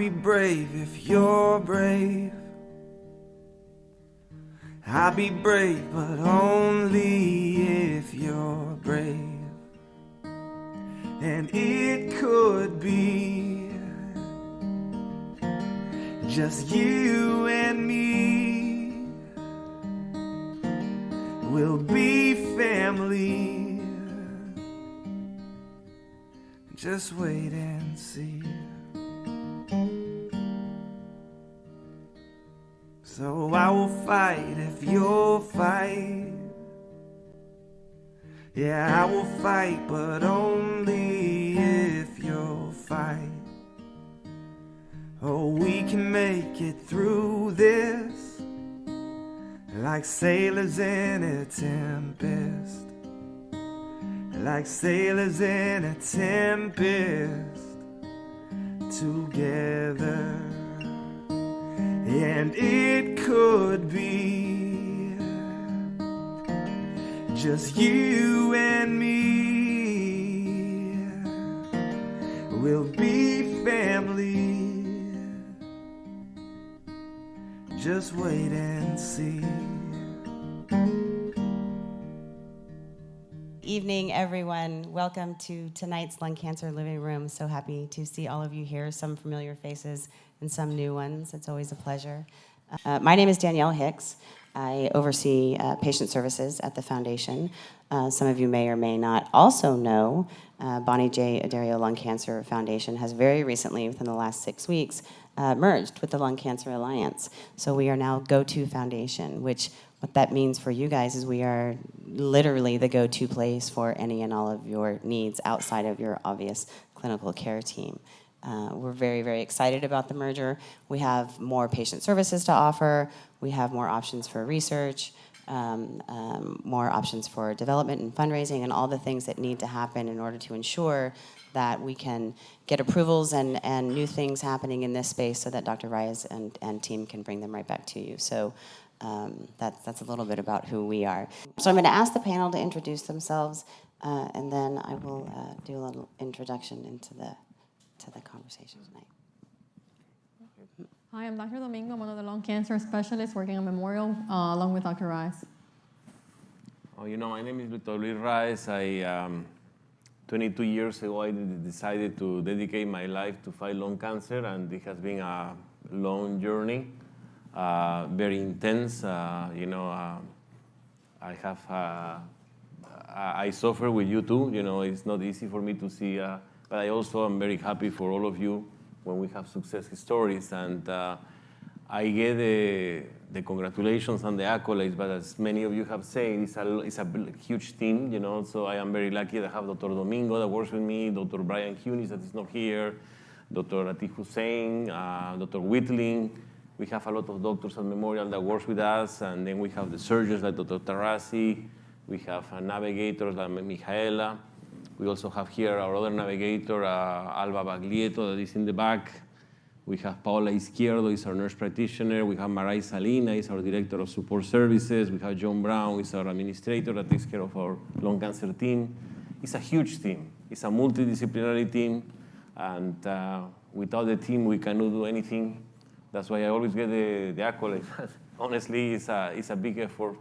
be brave if you're brave. I'll be brave, but only if you're brave. And it could be just you and me. We'll be family. Just wait and see. So I will fight if you'll fight. Yeah, I will fight, but only if you'll fight. Oh, we can make it through this like sailors in a tempest. Like sailors in a tempest together. And it could be just you and me. We'll be family. Just wait and see. Evening, everyone. Welcome to tonight's Lung Cancer Living Room. So happy to see all of you here, some familiar faces and some new ones. It's always a pleasure. My name is Danielle Hicks. I oversee patient services at the foundation. Some of you may or may not also know Bonnie J. Adario Lung Cancer Foundation has very recently, within the last 6 weeks, merged with the Lung Cancer Alliance. So we are now Go-To Foundation, which what that means for you guys is we are literally the go-to place for any and all of your needs outside of your obvious clinical care team. We're very, very excited about the merger. We have more patient services to offer. We have more options for research, more options for development and fundraising, and all the things that need to happen in order to ensure that we can get approvals and new things happening in this space so that Dr. Reyes and team can bring them right back to you. So that's a little bit about who we are. So I'm going to ask the panel to introduce themselves, and then I will do a little introduction into the conversation tonight. Hi, I'm Dr. Domingo. I'm one of the lung cancer specialists working at Memorial, along with Dr. Reyes. Oh, my name is Dr. Luis Reyes. 22 years ago, I decided to dedicate my life to fight lung cancer, and it has been a long journey, very intense. I suffer with you too. It's not easy for me to see, but I also am very happy for all of you when we have success stories. And I get the congratulations and the accolades, but as many of you have said, it's a huge team, So I am very lucky to have Dr. Domingo that works with me, Dr. Brian Cunis that is not here, Dr. Atif Hussein, Dr. Whitling. We have a lot of doctors at Memorial that works with us, and then we have the surgeons like Dr. Tarasi. We have navigators like Michaela. We also have here our other navigator, Alba Baglietto, that is in the back. We have Paola Izquierdo, is our nurse practitioner. We have Maray Salina, is our director of support services. We have John Brown, is our administrator that takes care of our lung cancer team. It's a huge team. It's a multidisciplinary team, and without the team, we cannot do anything. That's why I always get the accolade. Honestly, it's a big effort.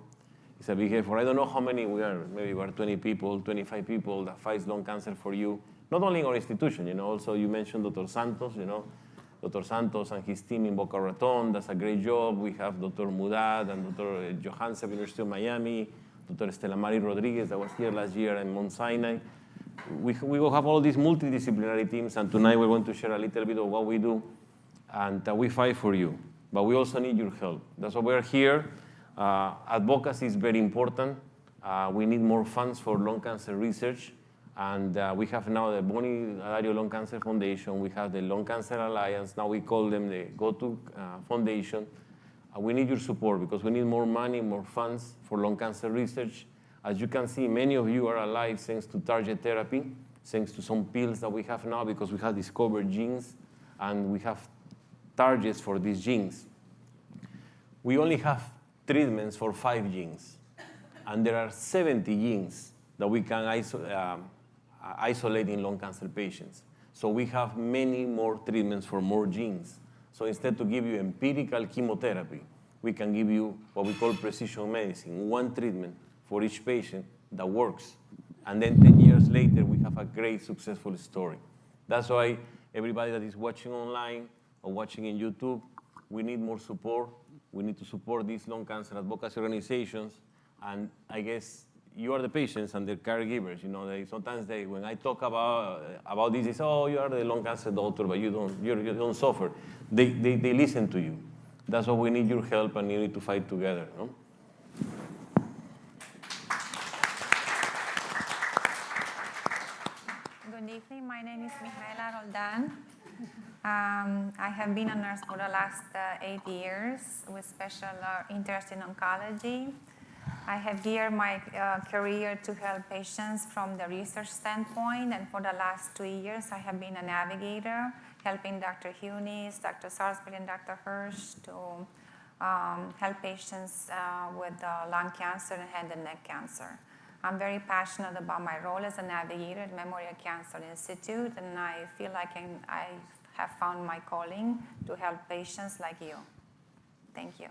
It's a big effort. I don't know how many we are. Maybe we are 20 people, 25 people that fight lung cancer for you. Not only in our institution, Also, you mentioned Dr. Santos, Dr. Santos and his team in Boca Raton does a great job. We have Dr. Mudad and Dr. Johansen, University of Miami, Dr. Estela Mari Rodriguez that was here last year in Mount Sinai. We will have all these multidisciplinary teams, and tonight we're going to share a little bit of what we do, and we fight for you. But we also need your help. That's why we're here. Advocacy is very important. We need more funds for lung cancer research. And we have now the Bonnie Adario Lung Cancer Foundation. We have the Lung Cancer Alliance. Now we call them the Go-To Foundation. We need your support because we need more money, more funds for lung cancer research. As you can see, many of you are alive thanks to target therapy, thanks to some pills that we have now because we have discovered genes and we have targets for these genes. We only have treatments for 5 genes, and there are 70 genes that we can isolate in lung cancer patients. So we have many more treatments for more genes. So instead to give you empirical chemotherapy, we can give you what we call precision medicine, one treatment for each patient that works. And then 10 years later, we have a great successful story. That's why everybody that is watching online or watching in YouTube, we need more support. We need to support these lung cancer advocacy organizations. And I guess you are the patients and the caregivers. You know, sometimes when I talk about this, they say, oh, you are the lung cancer doctor, but you don't suffer. They listen to you. That's why we need your help and you need to fight together. No? Good evening. My name is Mihaela Roldan. I have been a nurse for the last 8 years with special interest in oncology. I have here my career to help patients from the research standpoint, and for the last 2 years I have been a navigator, helping Dr. Hunis, Dr. Sarsfield, and Dr. Hirsch to help patients with lung cancer and head and neck cancer. I'm very passionate about my role as a navigator at Memorial Cancer Institute, and I feel like I have found my calling to help patients like you. Thank you.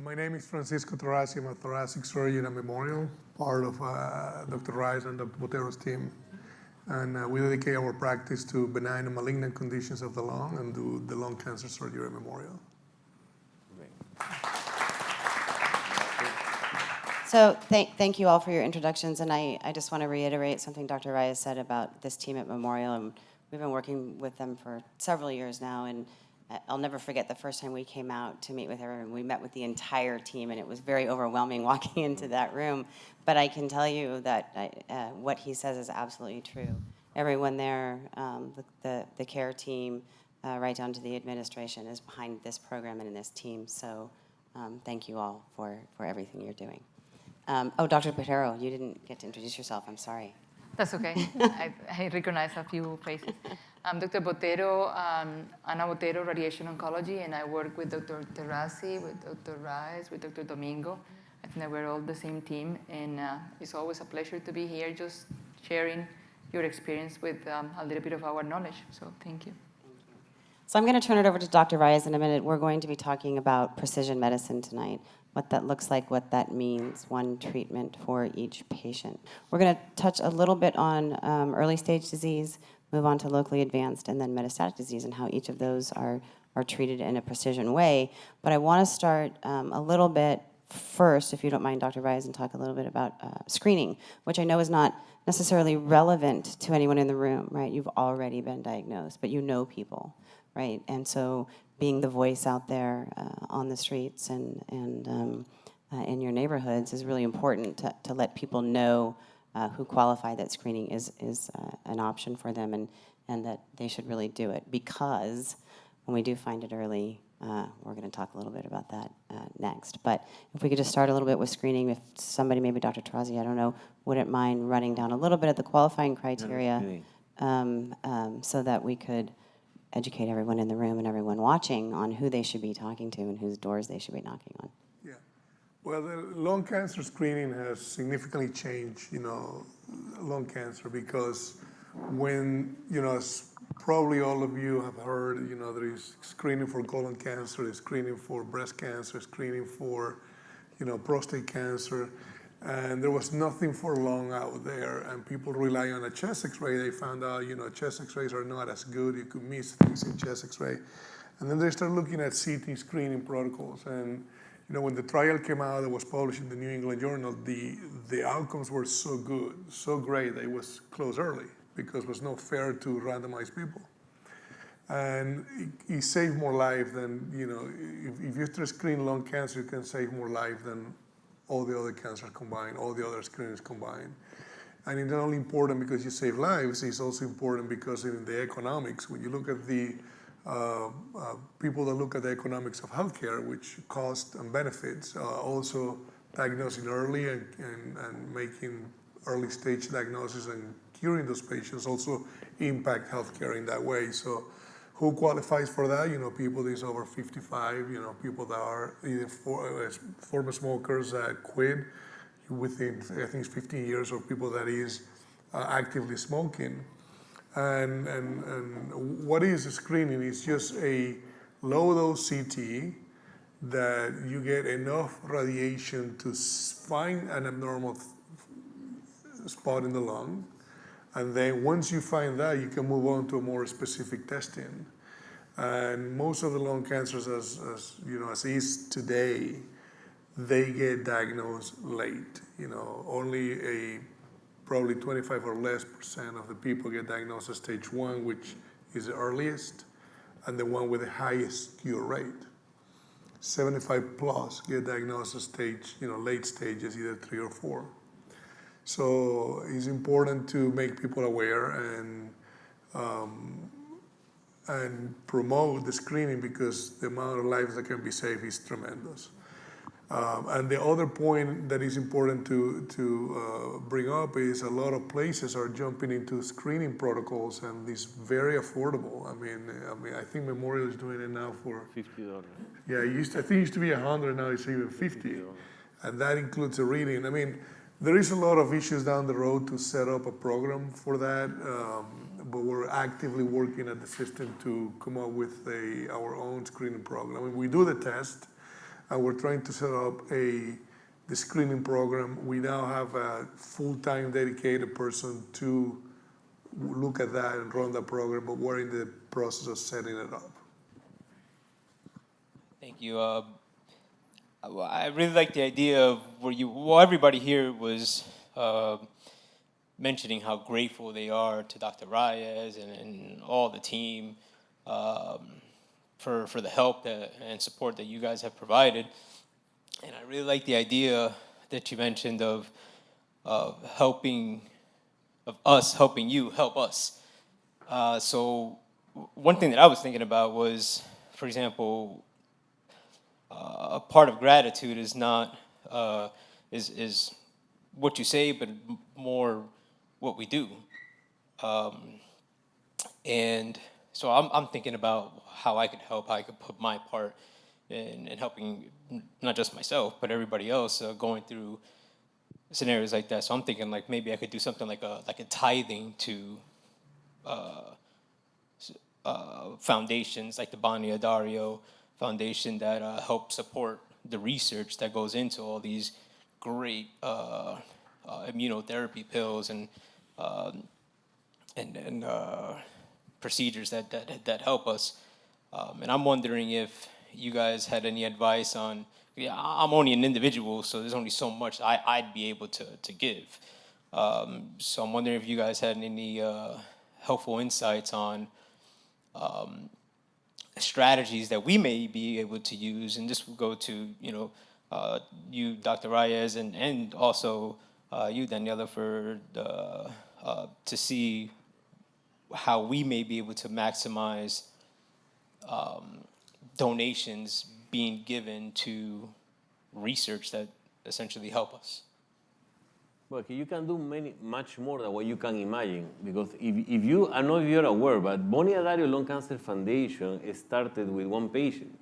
My name is Francisco Terrazzi. I'm a thoracic surgeon at Memorial, part of Dr. Rice and Dr. Botero's team. And we dedicate our practice to benign and malignant conditions of the lung and do the lung cancer surgery at Memorial. So thank you all for your introductions, and I just want to reiterate something Dr. Reyes said about this team at Memorial. And we've been working with them for several years now, and I'll never forget the first time we came out to meet with everyone. We met with the entire team, and it was very overwhelming walking into that room. But I can tell you that what he says is absolutely true. Everyone there, the care team, right down to the administration, is behind this program and in this team. So thank you all for everything you're doing. Dr. Botero, you didn't get to introduce yourself. I'm sorry. That's okay. I recognize a few faces. I'm Dr. Botero, Ana Botero, Radiation Oncology, and I work with Dr. Terrazzi, with Dr. Rice, with Dr. Domingo. I think that we're all the same team, and it's always a pleasure to be here just sharing your experience with a little bit of our knowledge. So thank you. So I'm going to turn it over to Dr. Reyes in a minute. We're going to be talking about precision medicine tonight, what that looks like, what that means, one treatment for each patient. We're going to touch a little bit on early stage disease, move on to locally advanced, and then metastatic disease and how each of those are treated in a precision way. But I want to start a little bit first, if you don't mind, Dr. Reyes, and talk a little bit about screening, which I know is not necessarily relevant to anyone in the room, right? You've already been diagnosed, but you know people, right? And so being the voice out there on the streets and in your neighborhoods is really important to let people know who qualify that screening is an option for them and that they should really do it, because when we do find it early, we're going to talk a little bit about that next. But if we could just start a little bit with screening, if somebody, maybe Dr. Terrazzi, I don't know, wouldn't mind running down a little bit of the qualifying criteria so that we could educate everyone in the room and everyone watching on who they should be talking to and whose doors they should be knocking on. Yeah. Well, the lung cancer screening has significantly changed, lung cancer, because when, as probably all of you have heard, there is screening for colon cancer, there's screening for breast cancer, screening for, prostate cancer, and there was nothing for lung out there, and people rely on a chest x-ray. They found out, chest x-rays are not as good. You could miss things in chest x-ray. And then they started looking at CT screening protocols, and when the trial came out, it was published in the New England Journal, the outcomes were so good, so great, that it was closed early because it was not fair to randomize people. And it saved more life than, if you screen lung cancer, you can save more life than all the other cancers combined, all the other screenings combined. And it's not only important because you save lives, it's also important because in the economics, when you look at the people that look at the economics of healthcare, which cost and benefits, also diagnosing early and making early stage diagnosis and curing those patients also impact healthcare in that way. So who qualifies for that? People that is over 55, people that are either former smokers that quit, within, I think it's 15 years of people that is actively smoking. And what is screening? It's just a low-dose CT that you get enough radiation to find an abnormal spot in the lung. And then once you find that, you can move on to a more specific testing. And most of the lung cancers, as is today, they get diagnosed late. Only probably 25 or less % of the people get diagnosed at stage 1, which is the earliest, and the one with the highest cure rate. 75 plus get diagnosed at stage, late stages, either 3 or 4. So it's important to make people aware and promote the screening, because the amount of lives that can be saved is tremendous. And the other point that is important to bring up is a lot of places are jumping into screening protocols, and it's very affordable. I mean, I think Memorial is doing it now for $50. Yeah, I think it used to be 100, now it's even 50, and that includes a reading. I mean, there is a lot of issues down the road to set up a program for that, but we're actively working at the system to come up with our own screening program. I mean, we do the test, and we're trying to set up the screening program. We now have a full-time dedicated person to look at that and run that program, but we're in the process of setting it up. Thank you. I really like the idea of everybody here was mentioning how grateful they are to Dr. Reyes and all the team for the help and support that you guys have provided. And I really like the idea that you mentioned of us helping you help us. So one thing that I was thinking about was, for example, a part of gratitude is not is what you say, but more what we do. And so I'm thinking about how I could help, how I could put my part in helping not just myself, but everybody else going through scenarios like that. So I'm thinking like maybe I could do something like a tithing to foundations like the Bania Dario Foundation that help support the research that goes into all these great immunotherapy pills and procedures that help us. And I'm wondering if you guys had any advice on. I'm only an individual, so there's only so much I'd be able to give. So I'm wondering if you guys had any helpful insights on strategies that we may be able to use, and this will go to you, Dr. Reyes, and also you, Daniela, for to see how we may be able to maximize donations being given to research that essentially help us. Well, you can do much more than what you can imagine, because if you, I don't know if you're aware, but Bonia Dario Lung Cancer Foundation started with one patient.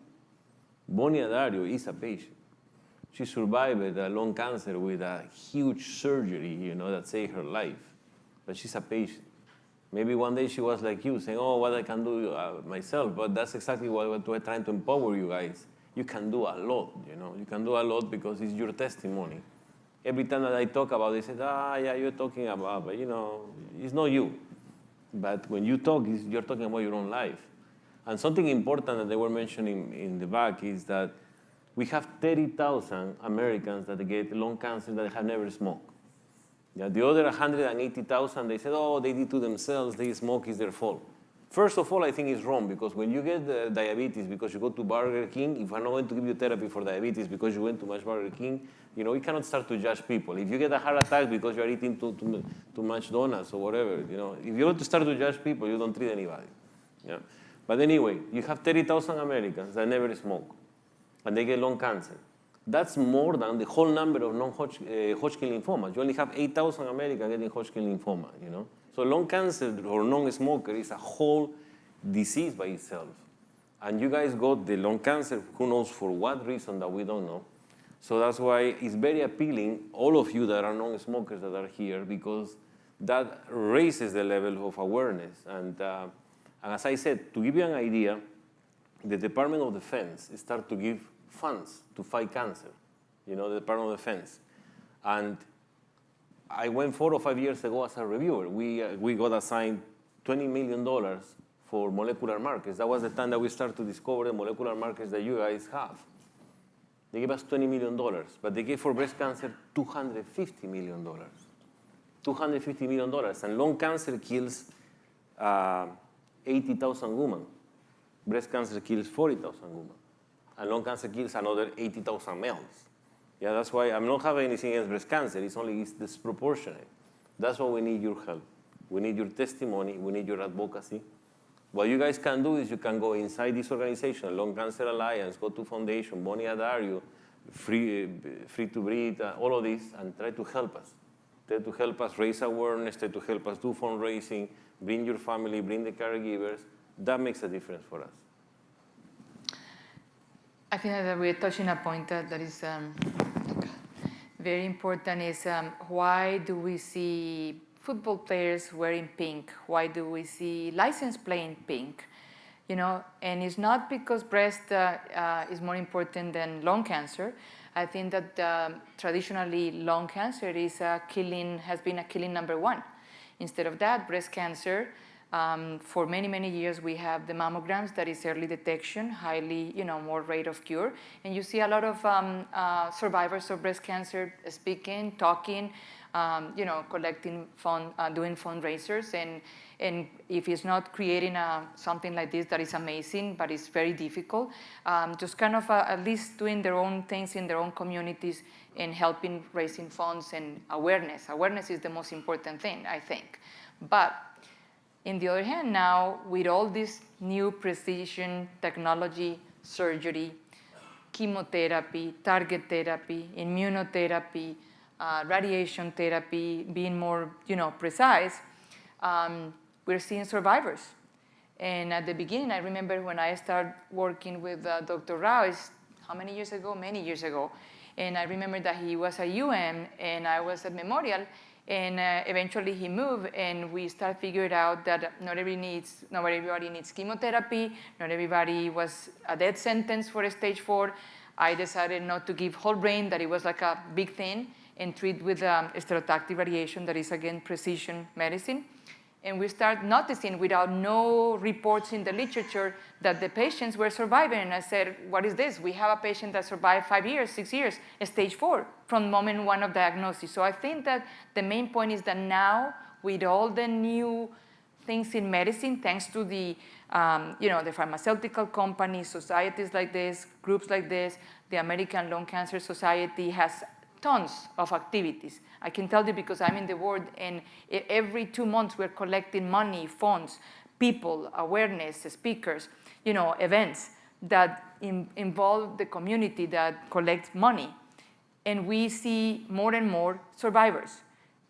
Bonia Dario is a patient. She survived lung cancer with a huge surgery, that saved her life, but she's a patient. Maybe one day she was like you, saying, oh, what I can do myself, but that's exactly what we're trying to empower you guys. You can do a lot, You can do a lot because it's your testimony. Every time that I talk about it, they say, yeah, you're talking about, but it's not you. But when you talk, you're talking about your own life. And something important that they were mentioning in the back is that we have 30,000 Americans that get lung cancer that have never smoked. Yeah, the other 180,000, they said, oh, they did to themselves, they smoke, it's their fault. First of all, I think it's wrong, because when you get diabetes because you go to Burger King, if I'm not going to give you therapy for diabetes because you went to much Burger King, you cannot start to judge people. If you get a heart attack because you're eating too much donuts or whatever, if you want to start to judge people, you don't treat anybody. Yeah. But anyway, you have 30,000 Americans that never smoke, and they get lung cancer. That's more than the whole number of non-Hodgkin lymphomas. You only have 8,000 Americans getting Hodgkin lymphoma, So lung cancer or non-smoker is a whole disease by itself. And you guys got the lung cancer, who knows for what reason that we don't know. So that's why it's very appealing, all of you that are non-smokers that are here, because that raises the level of awareness. And as I said, to give you an idea, the Department of Defense started to give funds to fight cancer, the Department of Defense. And I went 4 or 5 years ago as a reviewer. We got assigned $20 million for molecular markers. That was the time that we started to discover the molecular markers that you guys have. They gave us $20 million, but they gave for breast cancer $250 million. $250 million, and lung cancer kills 80,000 women. Breast cancer kills 40,000 women, and lung cancer kills another 80,000 males. Yeah, that's why I'm not having anything against breast cancer. It's disproportionate. That's why we need your help. We need your testimony. We need your advocacy. What you guys can do is you can go inside this organization, Lung Cancer Alliance, go to Foundation, Bonnie Adario, Free to Breathe, all of this, and try to help us. Try to help us raise awareness, try to help us do fundraising, bring your family, bring the caregivers. That makes a difference for us. I think that we're touching a point that is very important is why do we see football players wearing pink? Why do we see license playing pink? And it's not because breast is more important than lung cancer. I think that traditionally lung cancer has been a killing number 1. Instead of that, breast cancer, for many, many years we have the mammograms, that is early detection, highly, more rate of cure. And you see a lot of survivors of breast cancer speaking, talking, collecting fund, doing fundraisers. And if it's not creating something like this, that is amazing, but it's very difficult. Just kind of at least doing their own things in their own communities and helping raising funds and awareness. Awareness is the most important thing, I think. But on the other hand, now with all this new precision technology, surgery, chemotherapy, target therapy, immunotherapy, radiation therapy, being more, precise, we're seeing survivors. And at the beginning, I remember when I started working with Dr. Rao, how many years ago? Many years ago. And I remember that he was at UM and I was at Memorial. And eventually he moved, and we started figuring out that not everybody needs chemotherapy, not everybody was a death sentence for a stage 4. I decided not to give whole brain, that it was like a big thing, and treat with stereotactic radiation, that is again precision medicine. And we start noticing, without no reports in the literature, that the patients were surviving. And I said, what is this? We have a patient that survived 5 years, 6 years, stage 4, from moment 1 of diagnosis. So I think that the main point is that now, with all the new things in medicine, thanks to the pharmaceutical companies, societies like this, groups like this, the American Lung Cancer Society has tons of activities. I can tell you because I'm in the board, and every 2 months we're collecting money, funds, people, awareness, speakers, events that involve the community that collects money. And we see more and more survivors.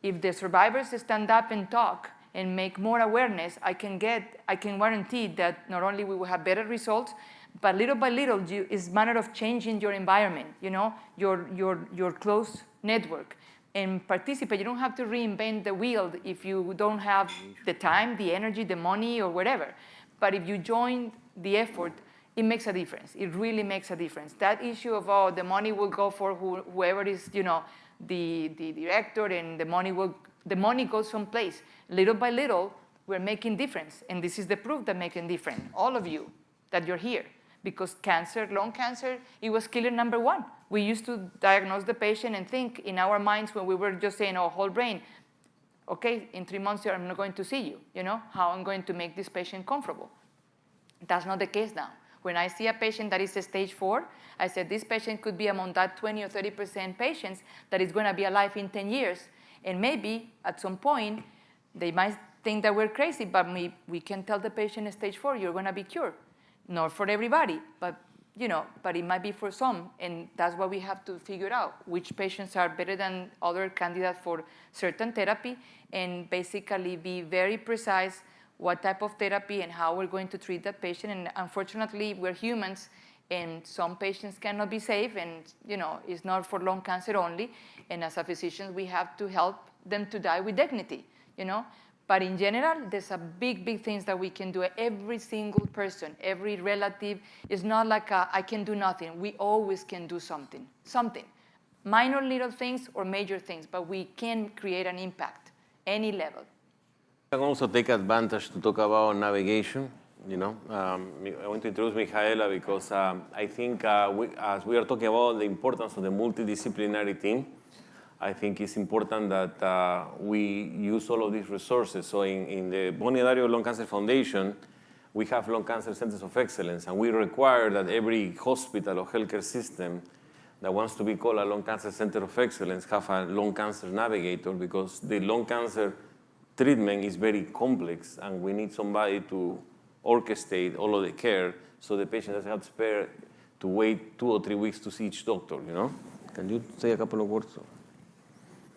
If the survivors stand up and talk and make more awareness, I can guarantee that not only we will have better results, but little by little, it's a matter of changing your environment, your close network, and participate. You don't have to reinvent the wheel if you don't have the time, the energy, the money, or whatever. But if you join the effort, it makes a difference. It really makes a difference. That issue of, the money will go for whoever is, the director, and the money goes someplace. Little by little, we're making difference. And this is the proof that making difference. All of you, that you're here. Because cancer, lung cancer, it was killer number 1. We used to diagnose the patient and think in our minds when we were just saying, whole brain, okay, in 3 months I'm not going to see you, how I'm going to make this patient comfortable. That's not the case now. When I see a patient that is a stage 4, I said this patient could be among that 20 or 30% patients that is going to be alive in 10 years. And maybe at some point, they might think that we're crazy, but we can tell the patient stage 4, you're going to be cured. Not for everybody, but it might be for some, and that's what we have to figure out, which patients are better than other candidates for certain therapy, and basically be very precise what type of therapy and how we're going to treat that patient. And unfortunately, we're humans, And some patients cannot be saved, and it's not for lung cancer only. And as a physician, we have to help them to die with dignity, But in general, there's a big things that we can do. Every single person, every relative, is not like I can do nothing. We always can do something. Minor little things or major things, but we can create an impact, any level. I can also take advantage to talk about navigation. I want to introduce Michaela because I think as we are talking about the importance of the multidisciplinary team, I think it's important that we use all of these resources. So in the Bonnie Dario Lung Cancer Foundation, we have lung cancer centers of excellence, and we require that every hospital or healthcare system that wants to be called a lung cancer center of excellence have a lung cancer navigator, because the lung cancer treatment is very complex, and we need somebody to orchestrate all of the care so the patient doesn't have to wait 2 or 3 weeks to see each doctor, Can you say a couple of words?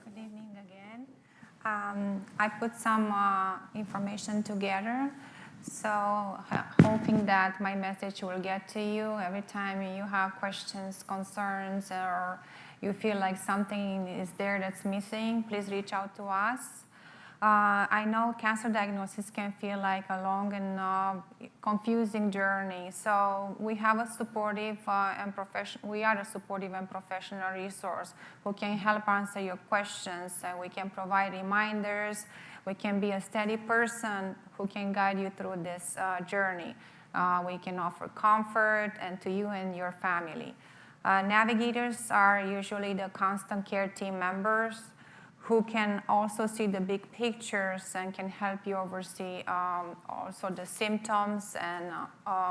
Good evening again. I put some information together, so hoping that my message will get to you. Every time you have questions, concerns, or you feel like something is there that's missing, please reach out to us. I know cancer diagnosis can feel like a long and confusing journey. So we have a supportive we are a supportive and professional resource who can help answer your questions, and we can provide reminders. We can be a steady person who can guide you through this journey. We can offer comfort and to you and your family. Navigators are usually the constant care team members who can also see the big pictures and can help you oversee also the symptoms, and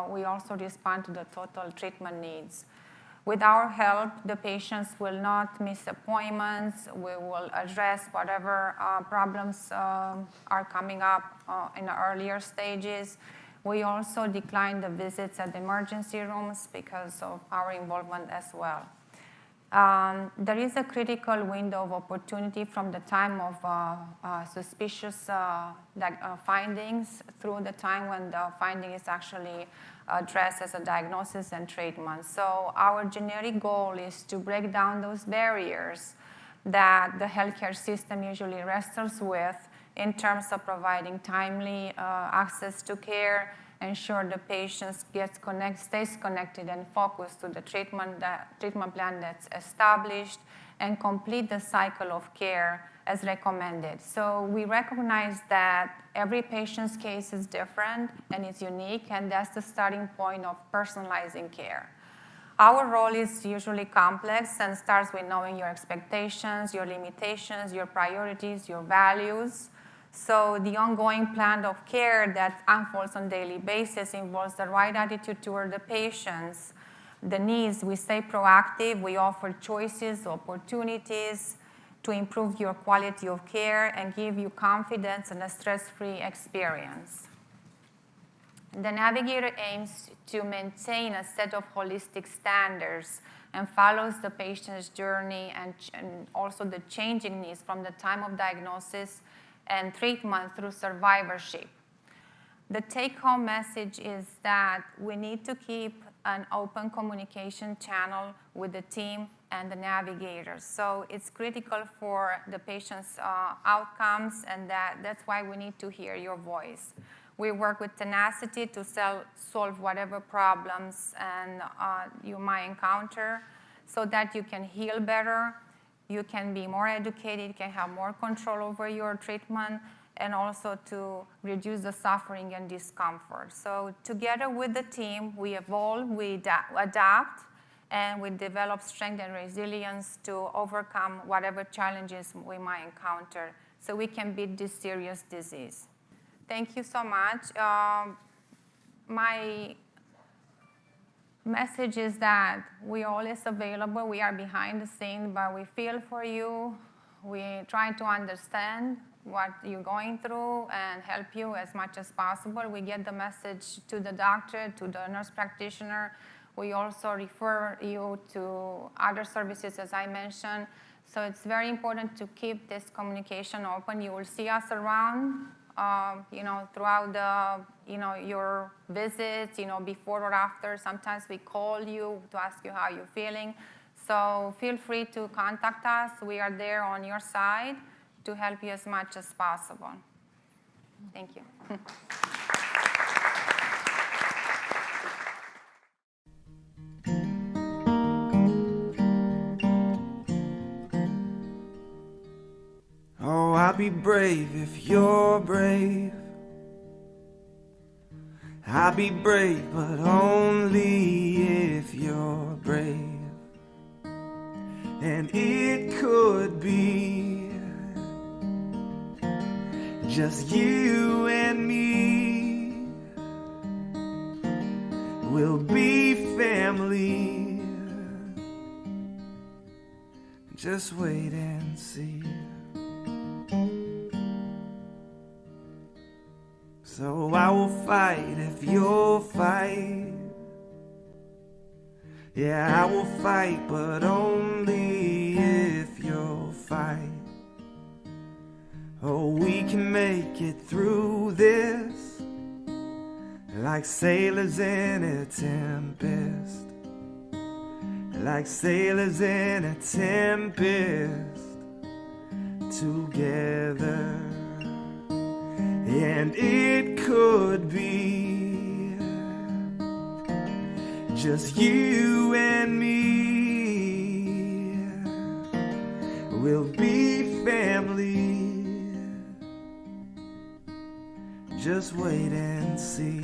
we also respond to the total treatment needs. With our help, the patients will not miss appointments. We will address whatever problems are coming up in the earlier stages. We also decline the visits at the emergency rooms because of our involvement as well. There is a critical window of opportunity from the time of suspicious findings through the time when the finding is actually addressed as a diagnosis and treatment. So our generic goal is to break down those barriers that the healthcare system usually wrestles with in terms of providing timely access to care, ensure the patient stays connected and focused to the treatment plan that's established, and complete the cycle of care as recommended. So we recognize that every patient's case is different and is unique, and that's the starting point of personalizing care. Our role is usually complex and starts with knowing your expectations, your limitations, your priorities, your values. So the ongoing plan of care that unfolds on a daily basis involves the right attitude toward the patients, the needs. We stay proactive. We offer choices, opportunities to improve your quality of care and give you confidence and a stress-free experience. The Navigator aims to maintain a set of holistic standards and follows the patient's journey and also the changing needs from the time of diagnosis and treatment through survivorship. The take-home message is that we need to keep an open communication channel with the team and the navigators. So it's critical for the patient's outcomes, and that's why we need to hear your voice. We work with tenacity to solve whatever problems and you might encounter so that you can heal better, you can be more educated, you can have more control over your treatment, and also to reduce the suffering and discomfort. So together with the team, we evolve, we adapt, and we develop strength and resilience to overcome whatever challenges we might encounter so we can beat this serious disease. Thank you so much. My message is that we are always available. We are behind the scenes, but we feel for you. We try to understand what you're going through and help you as much as possible. We get the message to the doctor, to the nurse practitioner. We also refer you to other services, as I mentioned. So it's very important to keep this communication open. You will see us around throughout your visits, before or after. Sometimes we call you to ask you how you're feeling. So feel free to contact us. We are there on your side to help you as much as possible. Thank you. Oh, I'll be brave if you're brave. I'll be brave, but only if you're brave. And it could be just you and me. We'll be family. Just wait and see. So I will fight if you'll fight. Yeah, I will fight, but only if you'll fight. Oh, we can make it through this like sailors in a tempest. Like sailors in a tempest together. And it could be just you and me. We'll be family. Just wait and see.